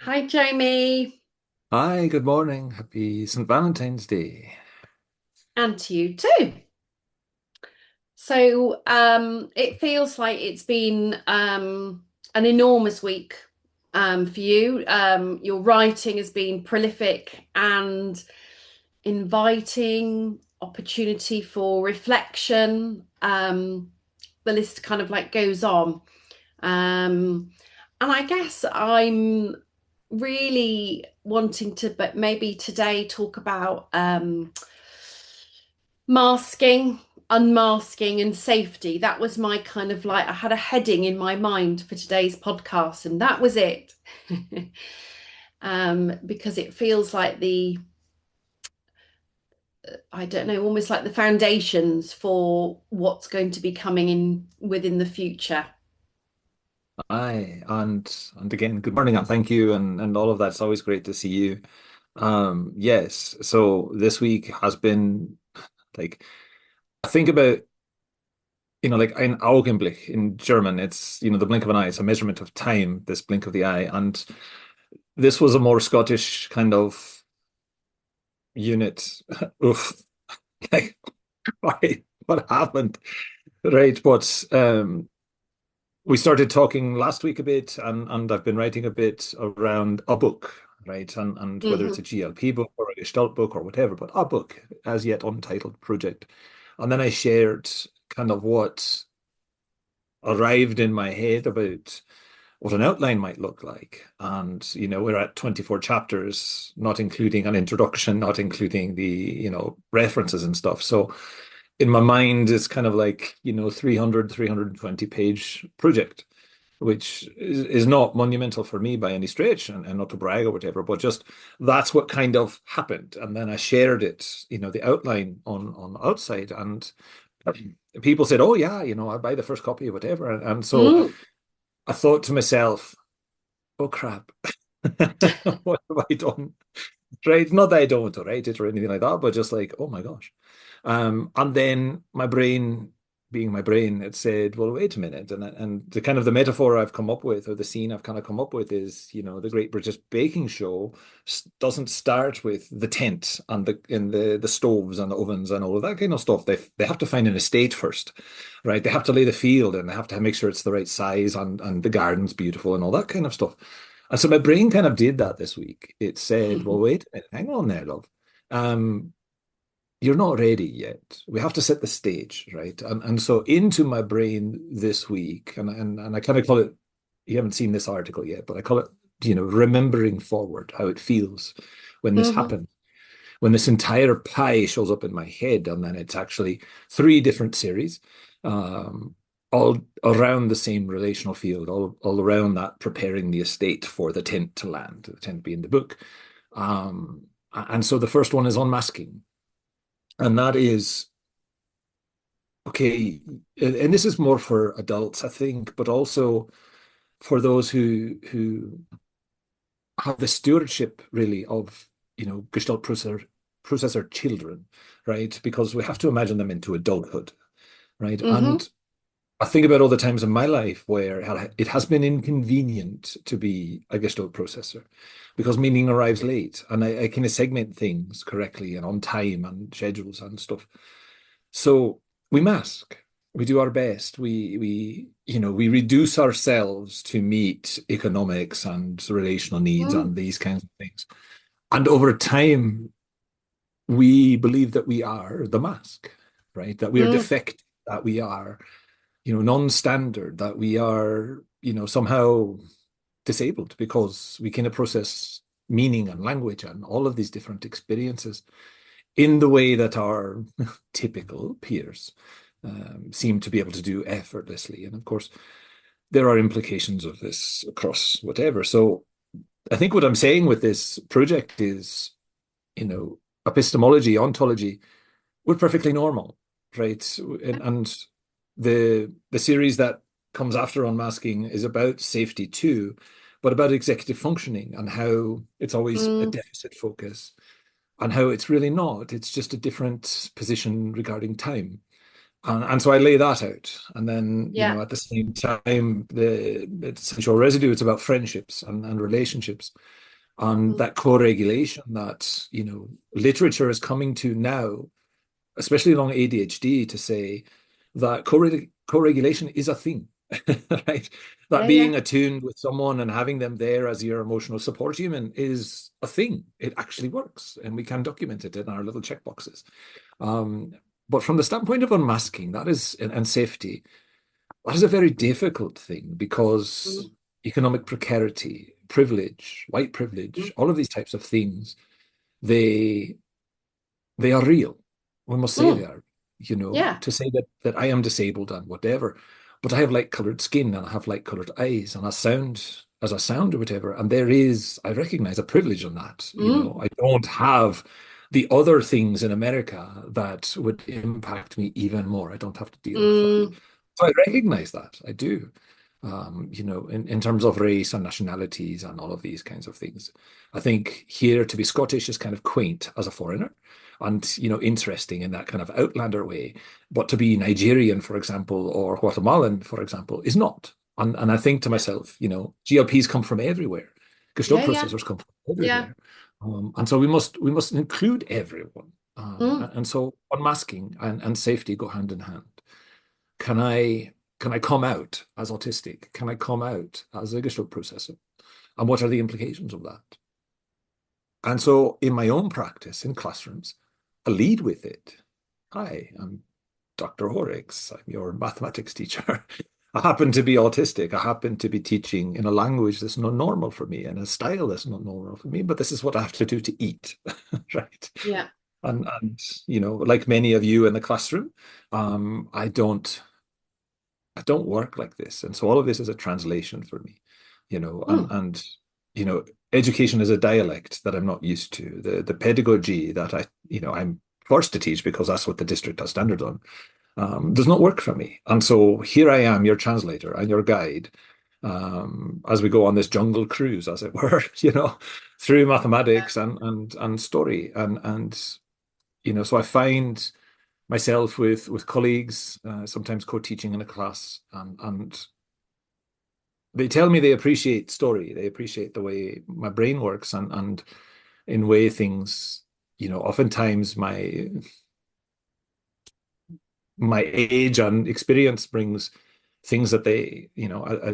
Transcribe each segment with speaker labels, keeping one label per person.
Speaker 1: Hi, Jamie,
Speaker 2: Hi, good morning. Happy St. Valentine's Day.
Speaker 1: and to you too. It feels like it's been an enormous week for you. Your writing has been prolific and inviting opportunity for reflection. The list kind of like goes on. And I guess I'm really wanting to, but maybe today talk about masking, unmasking, and safety. That was my kind of like, I had a heading in my mind for today's podcast, and that was it. Because it feels like I don't know, almost like the foundations for what's going to be coming in within the future.
Speaker 2: Hi, and again, good morning and thank you and all of that. It's always great to see you. Yes, so this week has been like I think about, like ein Augenblick in German, it's the blink of an eye, it's a measurement of time, this blink of the eye. And this was a more Scottish kind of unit. Oof, like why what happened? Right, but we started talking last week a bit, and I've been writing a bit around a book, right? And whether it's a
Speaker 1: Mhm.
Speaker 2: GLP book or a Gestalt book or whatever, but a book as yet untitled project. And then I shared kind of what arrived in my head about what an outline might look like. And, we're at 24 chapters, not including an introduction, not including references and stuff. So in my mind, it's kind of like, 320 page project, which is not monumental for me by any stretch, and not to brag or whatever, but just that's what kind of happened. And then I shared it, the outline on the outside, and people said, "Oh yeah, I'll buy the first copy or whatever." And so
Speaker 1: Mm.
Speaker 2: I thought to myself, "Oh crap, what have I done?" Right? Not that I don't want to write it or anything like that, but just like, oh my gosh. And then my brain, being my brain, it said, well, wait a minute. And the kind of the metaphor I've come up with, or the scene I've kind of come up with is, the Great British Baking Show doesn't start with the tent and the stoves and the ovens and all of that kind of stuff. They have to find an estate first, right? They have to lay the field and they have to make sure it's the right size and the garden's beautiful and all that kind of stuff. And so my brain kind of did that this week. It said, well, wait a minute, hang on there, love. Um, you're not ready yet. We have to set the stage, right? And so into my brain this week, and I kind of call it, you haven't seen this article yet, but I call it, remembering forward, how it feels when this
Speaker 1: Mhm.
Speaker 2: happens, when this entire pie shows up in my head, and then it's actually three different series, um, all around the same relational field, all around that preparing the estate for the tent to land, the tent being the book. And so the first one is unmasking, and that is okay. And this is more for adults, I think, but also for those who have the stewardship really of Gestalt processor children, right? Because we have to imagine them into adulthood, right?
Speaker 1: Mhm.
Speaker 2: And I think about all the times in my life where it has been inconvenient to be a Gestalt processor because meaning arrives late, and I kind of segment things correctly and on time and schedules and stuff. So we mask. We do our best. We reduce ourselves to meet economics and relational needs and
Speaker 1: Mm.
Speaker 2: these kinds of things. And over time, we believe that we are the mask, right? That we are
Speaker 1: Mm.
Speaker 2: defective, that we are, non-standard, that we are, somehow disabled because we cannot process meaning and language and all of these different experiences in the way that our typical peers seem to be able to do effortlessly. And of course, there are implications of this across whatever. So I think what I'm saying with this project is, epistemology, ontology, we're perfectly normal, right? And the series that comes after Unmasking is about safety too, but about executive functioning and how it's always a
Speaker 1: Mm.
Speaker 2: deficit focus and how it's really not. It's just a different position regarding time. And so I lay that out. And then,
Speaker 1: Yeah.
Speaker 2: at the same time, the essential residue, it's about friendships and relationships and
Speaker 1: Mm.
Speaker 2: that co-regulation that, literature is coming to now, especially along ADHD, to say that co-regulation is a thing, right? That
Speaker 1: Yeah, yeah.
Speaker 2: being attuned with someone and having them there as your emotional support human is a thing. It actually works, and we can document it in our little checkboxes. Um, but from the standpoint of unmasking, that is, and safety, that is a very difficult thing because
Speaker 1: Mm.
Speaker 2: economic precarity, privilege, white
Speaker 1: Mm.
Speaker 2: privilege, all of these types of things, they they are real. We must say they
Speaker 1: Mm.
Speaker 2: are,
Speaker 1: Yeah.
Speaker 2: to say that I am disabled and whatever, but I have light-colored skin and I have light-colored eyes and I sound as I sound or whatever. And I recognize a privilege in that.
Speaker 1: Mm.
Speaker 2: I don't have the other things in America that would impact me even more. I don't have to deal with that.
Speaker 1: Mm.
Speaker 2: So I recognize that. I do. In terms of race and nationalities and all of these kinds of things. I think here to be Scottish is kind of quaint as a foreigner and interesting in that kind of outlander way. But to be Nigerian, for example, or Guatemalan, for example, is not. And I think to
Speaker 1: Yeah.
Speaker 2: myself, GLPs come from everywhere. Gestalt
Speaker 1: Yeah, yeah.
Speaker 2: processors come from
Speaker 1: Yeah.
Speaker 2: everywhere. And so we must include everyone.
Speaker 1: Mm.
Speaker 2: And so unmasking and safety go hand in hand. Can I come out as autistic? Can I come out as a Gestalt processor? And what are the implications of that? And so in my own practice in classrooms, I lead with it. Hi, I'm Dr. Horrocks. I'm your mathematics teacher. I happen to be autistic. I happen to be teaching in a language that's not normal for me and a style that's not normal for me, but this is what I have to do to eat, right?
Speaker 1: Yeah.
Speaker 2: And like many of you in the classroom, I don't work like this. And so all of this is a translation for me,
Speaker 1: Mm.
Speaker 2: you know, education is a dialect that I'm not used to. The pedagogy that I'm forced to teach because that's what the district has standards on, does not work for me. And so here I am, your translator and your guide, as we go on this jungle cruise, as it were, through
Speaker 1: Yeah.
Speaker 2: mathematics and story. And so I find myself with colleagues, sometimes co-teaching in a class, and they tell me they appreciate story, they appreciate the way my brain works, and in way things, oftentimes my age and experience brings things that they,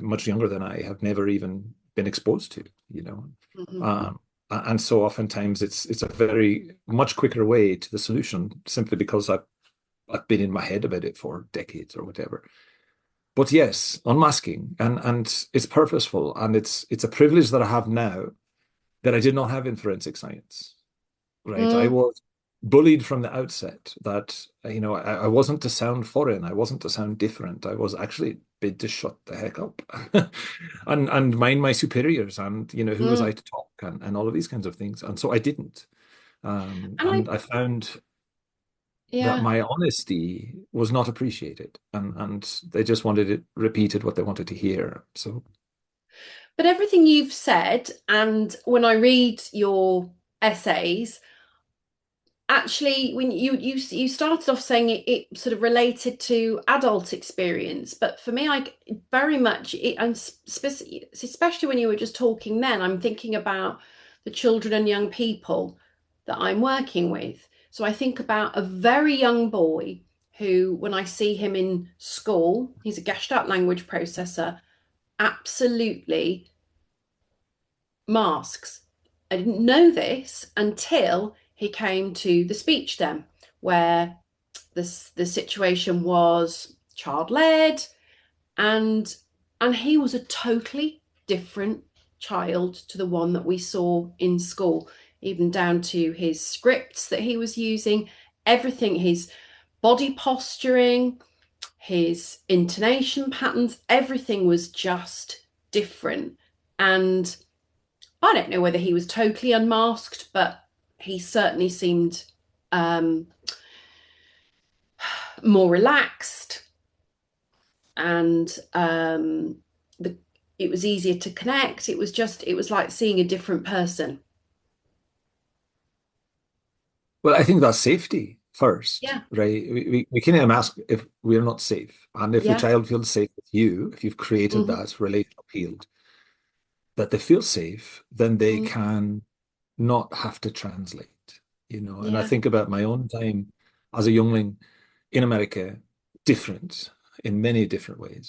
Speaker 2: much younger than I have never even been exposed to,
Speaker 1: Mhm.
Speaker 2: um, and so oftentimes it's a very much quicker way to the solution simply because I've been in my head about it for decades or whatever. But yes, unmasking and it's purposeful and it's a privilege that I have now that I did not have in forensic science. Right? I
Speaker 1: Mm.
Speaker 2: was bullied from the outset that I wasn't to sound foreign, I wasn't to sound different. I was actually bid to shut the heck up and mind my superiors and who was I
Speaker 1: Mm.
Speaker 2: to talk and all of these kinds of things. And so I didn't.
Speaker 1: And I,
Speaker 2: And I found that
Speaker 1: yeah.
Speaker 2: my honesty was not appreciated and they just wanted it repeated what they wanted to hear. So
Speaker 1: But everything you've said, and when I read your essays, actually, when you started off saying it sort of related to adult experience, but for me, I very much and especially when you were just talking, then I'm thinking about the children and young people that I'm working with. So I think about a very young boy who, when I see him in school, he's a Gestalt language processor, absolutely masks. I didn't know this until he came to the speech den, where the situation was child led, and he was a totally different child to the one that we saw in school, even down to his scripts that he was using, everything, his body posturing, his intonation patterns, everything was just different. And I don't know whether he was totally unmasked, but he certainly seemed um, more relaxed, and the it was easier to connect. It was like seeing a different person.
Speaker 2: well, I think that's safety. first,
Speaker 1: Yeah.
Speaker 2: right? We can ask if we're not safe. And if the
Speaker 1: Yeah.
Speaker 2: child feels safe with you, if you've created
Speaker 1: Hmm.
Speaker 2: that relational field, that they feel safe, then they
Speaker 1: Mm.
Speaker 2: can not have to translate, And I
Speaker 1: Yeah.
Speaker 2: think about my own time as a youngling in America, different in many different ways,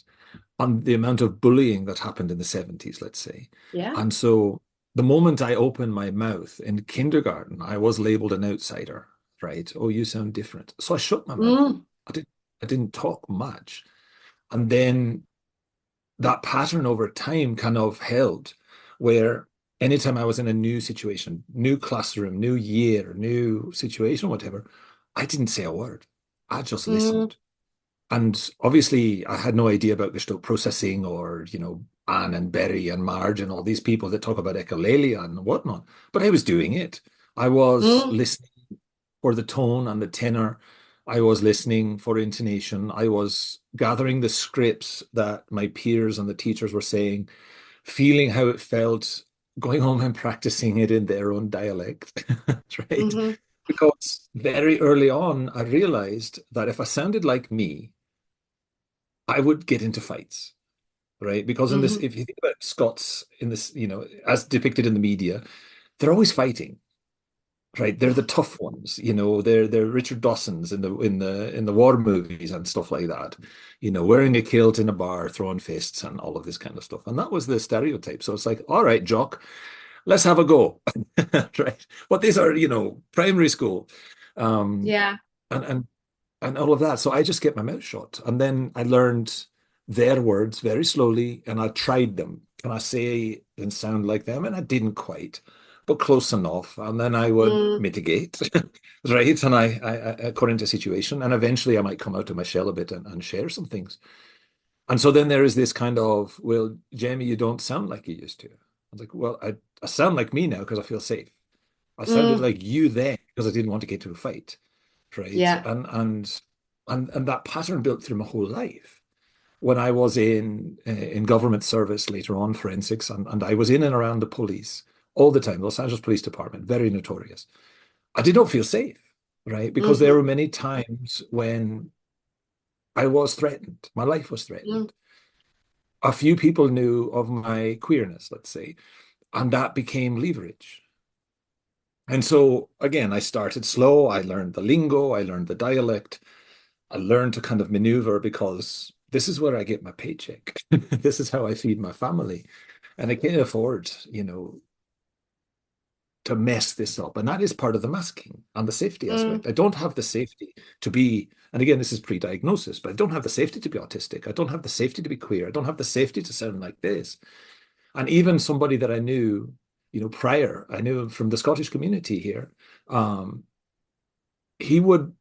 Speaker 2: and the amount of bullying that happened in the 70s, let's say.
Speaker 1: Yeah.
Speaker 2: And so the moment I opened my mouth in kindergarten, I was labeled an outsider, right? Oh, you sound different. So I shut my mouth.
Speaker 1: Mm.
Speaker 2: I didn't I didn't talk much. And then that pattern over time kind of held where anytime I was in a new situation, new classroom, new year, new situation, whatever, I didn't say a word. I just
Speaker 1: Mm.
Speaker 2: listened. And obviously, I had no idea about Gestalt processing or, Anne and Berry and Marge and all these people that talk about echolalia and whatnot. But I was doing it. I was
Speaker 1: Mm.
Speaker 2: listening for the tone and the tenor. I was listening for intonation. I was gathering the scripts that my peers and the teachers were saying, feeling how it felt, going home and practicing it in their own dialect, right?
Speaker 1: Hmm.
Speaker 2: Because very early on, I realized that if I sounded like me, I would get into fights, right? Because in this,
Speaker 1: Hmm.
Speaker 2: if you think about Scots in this, as depicted in the media, they're always fighting, right? They're the tough ones, they're Richard Dawson's in the war movies and stuff like that, wearing a kilt in a bar, throwing fists and all of this kind of stuff. And that was the stereotype. So it's like, all right, Jock, let's have a go. Right. But these are, primary school. Um,
Speaker 1: Yeah.
Speaker 2: and and and all of that. So I just kept my mouth shut. And then I learned their words very slowly and I tried them. Can I say and sound like them? And I didn't quite, but close enough. And then I would
Speaker 1: Mm.
Speaker 2: mitigate, right? And I according to situation. And eventually I might come out of my shell a bit and share some things. And so then there is this kind of, well, Jamie, you don't sound like you used to. I was like, well, I sound like me now because I feel safe. I sounded
Speaker 1: Mm.
Speaker 2: like you then because I didn't want to get to a fight, right?
Speaker 1: Yeah.
Speaker 2: And that pattern built through my whole life. When I was in government service later on, forensics, and I was in and around the police all the time, Los Angeles Police Department, very notorious. I did not feel safe, right? Because there were
Speaker 1: Hmm.
Speaker 2: many times when I was threatened, my life was
Speaker 1: Mm.
Speaker 2: threatened. A few people knew of my queerness, let's say, and that became leverage. And so again, I started slow. I learned the lingo, I learned the dialect, I learned to kind of maneuver because this is where I get my paycheck. This is how I feed my family. And I can't afford, to mess this up. And that is part of the masking and the safety
Speaker 1: Mm.
Speaker 2: aspect. I don't have the safety to be, and again, this is pre-diagnosis, but I don't have the safety to be autistic. I don't have the safety to be queer. I don't have the safety to sound like this. And even somebody that I knew, prior, I knew from the Scottish community here, um, he would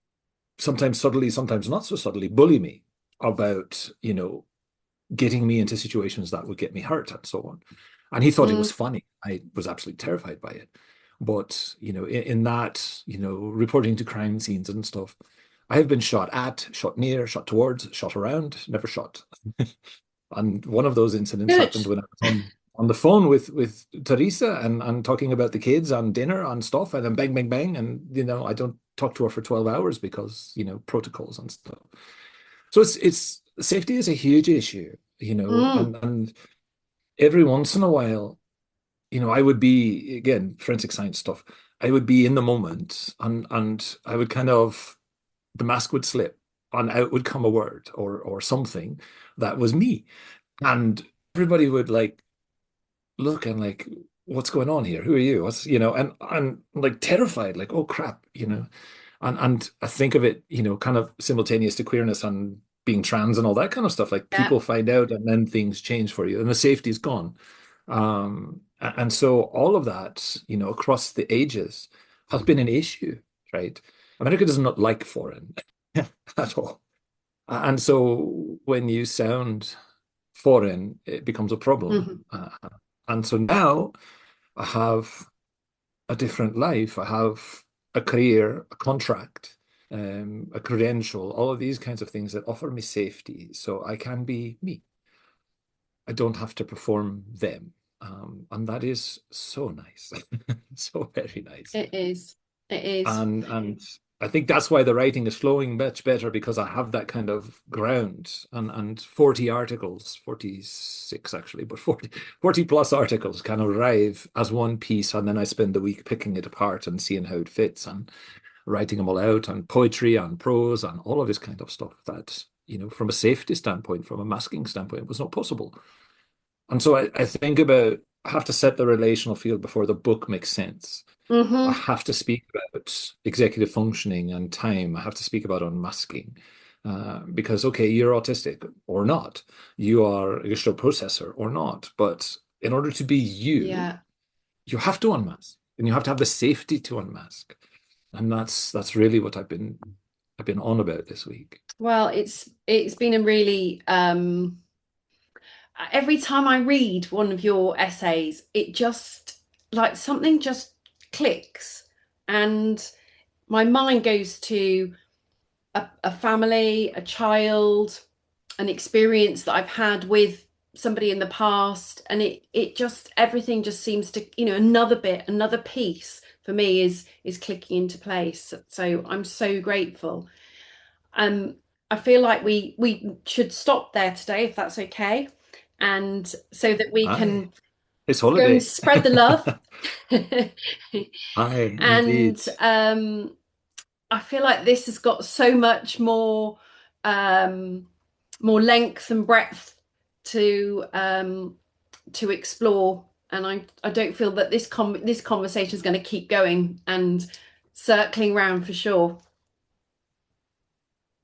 Speaker 2: sometimes subtly, sometimes not so subtly, bully me about, getting me into situations that would get me hurt and so on. And he thought it was
Speaker 1: Mm.
Speaker 2: funny. I was absolutely terrified by it. But, in that, reporting to crime scenes and stuff, I have been shot at, shot near, shot towards, shot around, never shot. And one of those incidents
Speaker 1: Good.
Speaker 2: happened when I was on the phone with Teresa and talking about the kids and dinner and stuff, and then bang, bang, bang. And, I don't talk to her for 12 hours because, protocols and stuff. So it's safety is a huge issue,
Speaker 1: Mm.
Speaker 2: and every once in a while, I would be again forensic science stuff. I would be in the moment, and I would kind of the mask would slip, and out would come a word or something that was me, and everybody would like look and like, what's going on here? Who are you? What's and like terrified, like, oh crap, and I think of it, kind of simultaneous to queerness and being trans and all that kind of stuff. Like
Speaker 1: Yeah.
Speaker 2: people find out and then things change for you and the safety's gone. And so all of that, across the ages has been an issue, right? America does not like foreign at all. And so when you sound foreign, it becomes a problem.
Speaker 1: Hmm.
Speaker 2: And so now I have a different life. I have a career, a contract, a credential, all of these kinds of things that offer me safety. So I can be me. I don't have to perform them. And that is so nice. So very nice.
Speaker 1: It is. It is.
Speaker 2: And I think that's why the writing is flowing much better because I have that kind of ground and 40 articles, 46 actually, but 40 plus articles kind of arrive as one piece. And then I spend the week picking it apart and seeing how it fits and writing them all out and poetry and prose and all of this kind of stuff that, from a safety standpoint, from a masking standpoint, was not possible. And so I think about, I have to set the relational field before the book makes sense. I
Speaker 1: Hmm.
Speaker 2: have to speak about executive functioning and time. I have to speak about unmasking. Because, okay, you're autistic or not. You are a gestalt processor or not. But in order to be you,
Speaker 1: Yeah.
Speaker 2: you have to unmask and you have to have the safety to unmask. And that's really what I've been on about this week.
Speaker 1: Well, it's been a really every time I read one of your essays, it just like something just clicks and my mind goes to a family, a child, an experience that I've had with somebody in the past, and it just everything just seems to, another bit, another piece for me is clicking into place. So I'm so grateful. Um, I feel like we should stop there today, if that's okay, and so that we
Speaker 2: Aye,
Speaker 1: can
Speaker 2: it's
Speaker 1: go and
Speaker 2: holiday.
Speaker 1: spread the love.
Speaker 2: Aye, indeed.
Speaker 1: And I feel like this has got so much um, more length and breadth to explore, and I don't feel that this conversation is going to keep going and circling round for sure.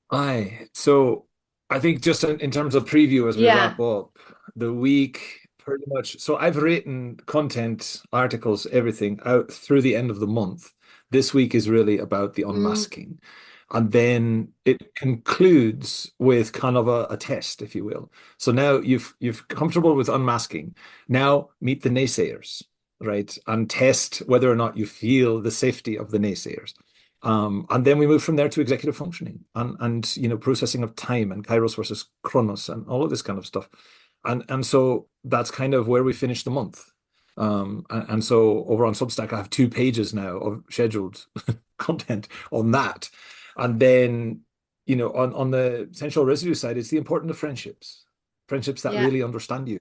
Speaker 2: Aye. So I think just in terms of preview as we
Speaker 1: Yeah.
Speaker 2: wrap up, the week pretty much. So I've written content, articles, everything out through the end of the month. This week is really about the
Speaker 1: Mm,
Speaker 2: unmasking. And then it concludes with kind of a test, if you will. So now you've comfortable with unmasking. Now meet the naysayers, right? And test whether or not you feel the safety of the naysayers. And then we move from there to executive functioning and processing of time and Kairos versus Chronos and all of this kind of stuff. And so that's kind of where we finish the month. And so over on Substack, I have 2 pages now of scheduled content on that. And then, on the essential residue side, it's the importance of friendships that
Speaker 1: yeah.
Speaker 2: really understand you.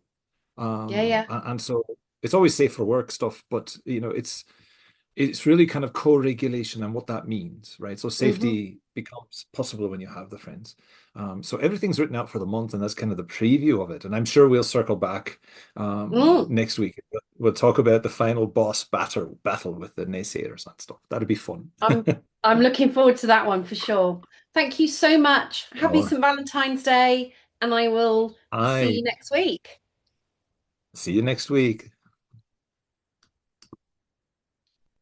Speaker 1: Yeah. Yeah.
Speaker 2: And so it's always safe for work stuff, but it's really kind of co-regulation and what that means, right? So
Speaker 1: Hmm.
Speaker 2: safety becomes possible when you have the friends. So everything's written out for the month, and that's kind of the preview of it. And I'm sure we'll circle back
Speaker 1: Mm.
Speaker 2: next week. We'll talk about the final boss battle with the naysayers and stuff. That'd be fun.
Speaker 1: I'm I'm looking forward to that one for sure. Thank you so much. Happy
Speaker 2: All right.
Speaker 1: St. Valentine's Day, and I will see you
Speaker 2: Aye.
Speaker 1: next week.
Speaker 2: See you next week.